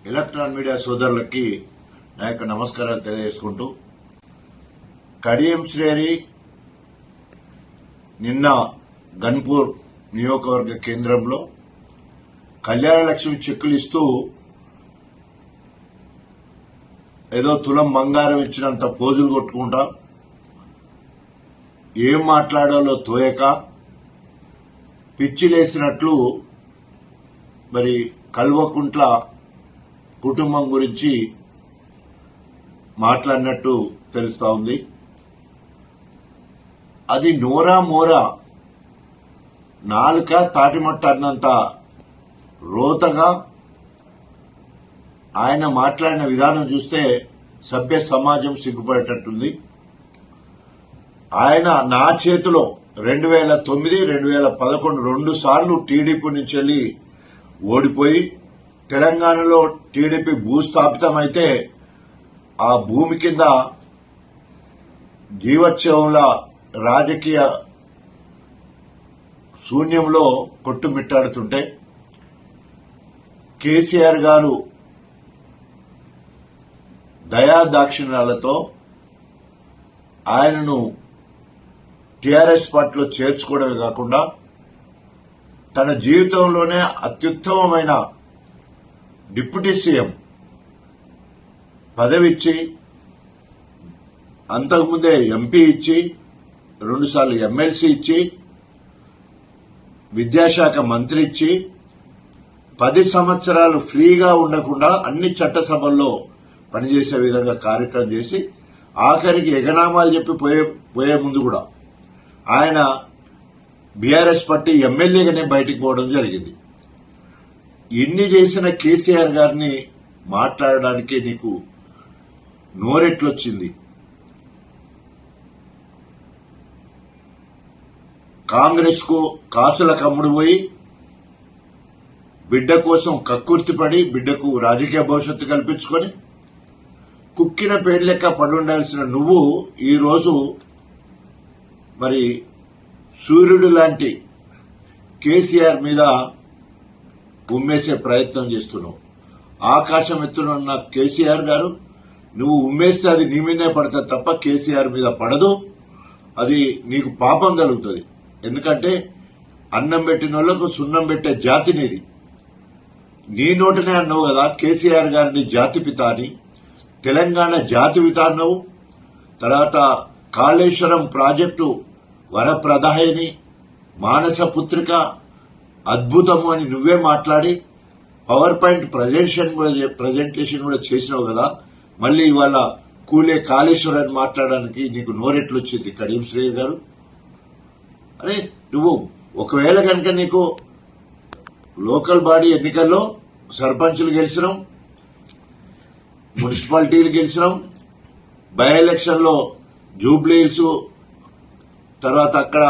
Electron media సోదరులకి నా యొక్క నమస్కారాలు తెలియజేసుకుంటూ, కడియం శ్రేణి నిన్న గన్పూర్ నియోజకవర్గ కేంద్రంలో కళ్యాణ లక్ష్మి చెక్కులు ఇస్తూ ఏదో తులం బంగారం ఇచ్చినంత పోజులు కొట్టుకుంటా ఏం మాట్లాడాలో తోయక పిచ్చిలేసినట్లు మరి కల్వకుంట్ల కుటుంబం గురించి మాట్లాడినట్టు తెలుస్తా ఉంది. అది నోరా మోరా నాలుక తాటిమట్ట అన్నంత రోతగా ఆయన మాట్లాడిన విధానం చూస్తే సభ్య సమాజం సిగ్గుపడేటట్టుంది. ఆయన నా చేతిలో 2009, 2011 2 సార్లు టీడీపీ నుంచి వెళ్లి ఓడిపోయి తెలంగాణలో టీడీపీ భూస్థాపితమైతే ఆ భూమి కింద జీవోత్సవంలా రాజకీయ శూన్యంలో కొట్టుమిట్టాడుతుంటే కేసీఆర్ గారు దయాదాక్షిణ్యాలతో ఆయనను టీఆర్ఎస్ పార్టీలో చేర్చుకోవడమే కాకుండా తన జీవితంలోనే అత్యుత్తమమైన డిప్యూటీ సీఎం పదవిచ్చి, అంతకుముందే ఎంపీ ఇచ్చి, 2 సార్లు ఎమ్మెల్సీ ఇచ్చి, విద్యాశాఖ మంత్రి ఇచ్చి 10 సంవత్సరాలు ఫ్రీగా ఉండకుండా అన్ని చట్టసభల్లో పనిచేసే విధంగా కార్యక్రమం చేసి ఆఖరికి ఎగనామాలు చెప్పి పోయే ముందు కూడా ఆయన బీఆర్ఎస్ పార్టీ ఎమ్మెల్యేగానే బయటికి పోవడం జరిగింది. ఇన్ని చేసిన కేసీఆర్ గారిని మాట్లాడడానికి నీకు నోరెట్లొచ్చింది? కాంగ్రెస్ కు కాసుల కమ్ముడు పోయి బిడ్డ కోసం కక్కుర్తిపడి బిడ్డకు రాజకీయ భవిష్యత్తు కల్పించుకొని కుక్కిన పేరు లెక్క పడుండాల్సిన నువ్వు ఈరోజు మరి సూర్యుడు లాంటి కేసీఆర్ మీద ఉమ్మేసే ప్రయత్నం చేస్తున్నావు. ఆకాశం ఎత్తునున్న కేసీఆర్ గారు, నువ్వు ఉమ్మేస్తే అది నీ మీదే పడుతుంది తప్ప కేసీఆర్ మీద పడదు. అది నీకు పాపం కలుగుతుంది. ఎందుకంటే అన్నం పెట్టిన వాళ్లకు సున్నం పెట్టే జాతి నీది. నీ నోటనే అన్నావు కదా కేసీఆర్ గారిని జాతిపిత అని, తెలంగాణ జాతిపిత అన్నావు. తర్వాత కాళేశ్వరం ప్రాజెక్టు వరప్రదాయని, మానస పుత్రిక అద్భుతము అని నువ్వే మాట్లాడి పవర్ పాయింట్ ప్రజెంటేషన్ కూడా చేసినావు కదా. మళ్లీ ఇవాళ కూలే కాళేశ్వరాన్ని మాట్లాడడానికి నీకు నోరెట్లొచ్చింది కడియం శ్రేణి గారు? అరే నువ్వు ఒకవేళ కనుక నీకు లోకల్ బాడీ ఎన్నికల్లో సర్పంచులు గెలిచినాం, మున్సిపాలిటీలు గెలిచినాం, బై ఎలక్షన్ లో జూబ్లీహిల్స్ తర్వాత అక్కడ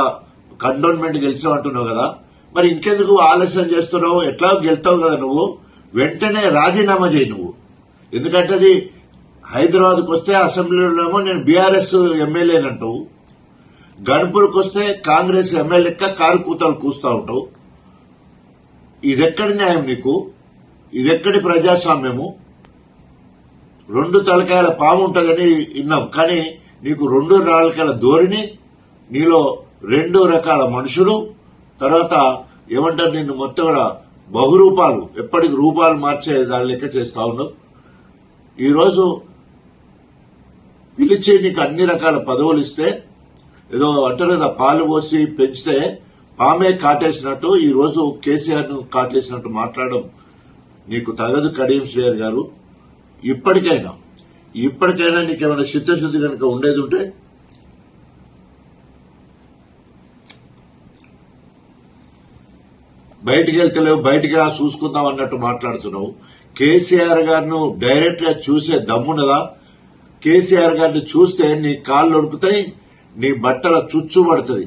కంటోన్మెంట్ గెలిచినావు అంటున్నావు కదా. మరి ఇంకెందుకు ఆలస్యం చేస్తున్నావు? ఎట్లా గెలుతావు కదా నువ్వు, వెంటనే రాజీనామా చేయి నువ్వు. ఎందుకంటే అది హైదరాబాద్కు వస్తే అసెంబ్లీలోనేమో నేను బీఆర్ఎస్ ఎమ్మెల్యేనంటావు, గన్పూర్కి వస్తే కాంగ్రెస్ ఎమ్మెల్యేక్క కారు కూతలు కూస్తా ఉంటావు. ఇదెక్కడి న్యాయం నీకు? ఇదెక్కడి ప్రజాస్వామ్యము? 2 తలకాయల పాము ఉంటుందని విన్నాం, కానీ నీకు 2 నాలుకల ధోరణి, నీలో 2 రకాల మనుషులు, తర్వాత ఏమంటారు నిన్ను మొత్తం కూడా బహురూపాలు, ఎప్పటికి రూపాలు మార్చే దాని లెక్క చేస్తా ఉన్నావు. ఈరోజు పిలిచి నీకు అన్ని రకాల పదవులు ఇస్తే ఏదో అంటారు కదా పాలు పోసి పెంచితే పామే కాటేసినట్టు ఈరోజు కేసీఆర్ ను కాటేసినట్టు మాట్లాడడం నీకు తగదు కడియం శ్రేణి గారు. ఇప్పటికైనా నీకేమైనా చిత్తశుద్ధి కనుక ఉండేది ఉంటే బయటికి వెళ్తలేవు, బయటికి రా చూసుకుందాం అన్నట్టు మాట్లాడుతున్నావు. కేసీఆర్ గారిను డైరెక్ట్ గా చూసే దమ్మున్నదా? కేసీఆర్ గారిని చూస్తే నీ కాళ్ళు ఉడుకుతాయి, నీ బట్టల చుచ్చు పడుతుంది.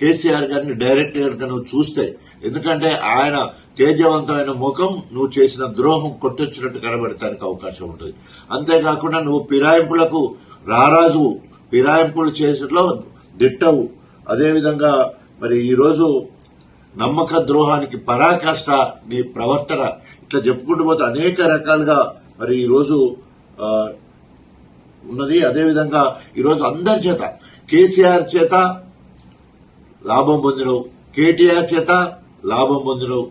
కేసీఆర్ గారిని డైరెక్ట్ గా నువ్వు చూస్తే, ఎందుకంటే ఆయన తేజవంతమైన ముఖం నువ్వు చేసిన ద్రోహం కొట్టొచ్చినట్టు కనబడటానికి అవకాశం ఉంటుంది. అంతేకాకుండా నువ్వు ఫిరాయింపులకు రారాజు, ఫిరాయింపులు చేసేట్లో దిట్టవు. అదేవిధంగా మరి ఈరోజు నమ్మక ద్రోహానికి పరాకాష్ట నీ ప్రవర్తన. ఇట్లా చెప్పుకుంటూ పోతే అనేక రకాలుగా మరి ఈరోజు ఉన్నది. అదేవిధంగా ఈరోజు అందరి చేత, కేసీఆర్ చేత లాభం పొందినవు, కేటీఆర్ చేత లాభం పొందినవు,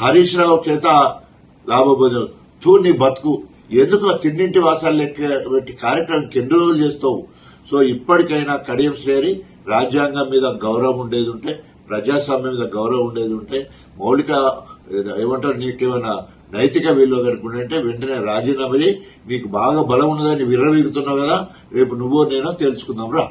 హరీష్ రావు చేత లాభం పొందినవు. నీ బతుకు ఎందుకు తిన్నింటి వాసాలు లెక్క పెట్టి కార్యక్రమం ఎన్ని రోజులు చేస్తావు? సో ఇప్పటికైనా కడియం శ్రేణి రాజ్యాంగం మీద గౌరవం ఉండేది ఉంటే, ప్రజాస్వామ్యం మీద గౌరవం ఉండేది ఉంటే, మౌలిక ఏమంటారు నీకేమైనా నైతిక విలువ కనుకుంటే వెంటనే రాజీనామా చేయి. నీకు బాగా బలం ఉన్నదని విర్రవీగుతున్నావు కదా, రేపు నువ్వో నేనో తెలుసుకుందాం రా.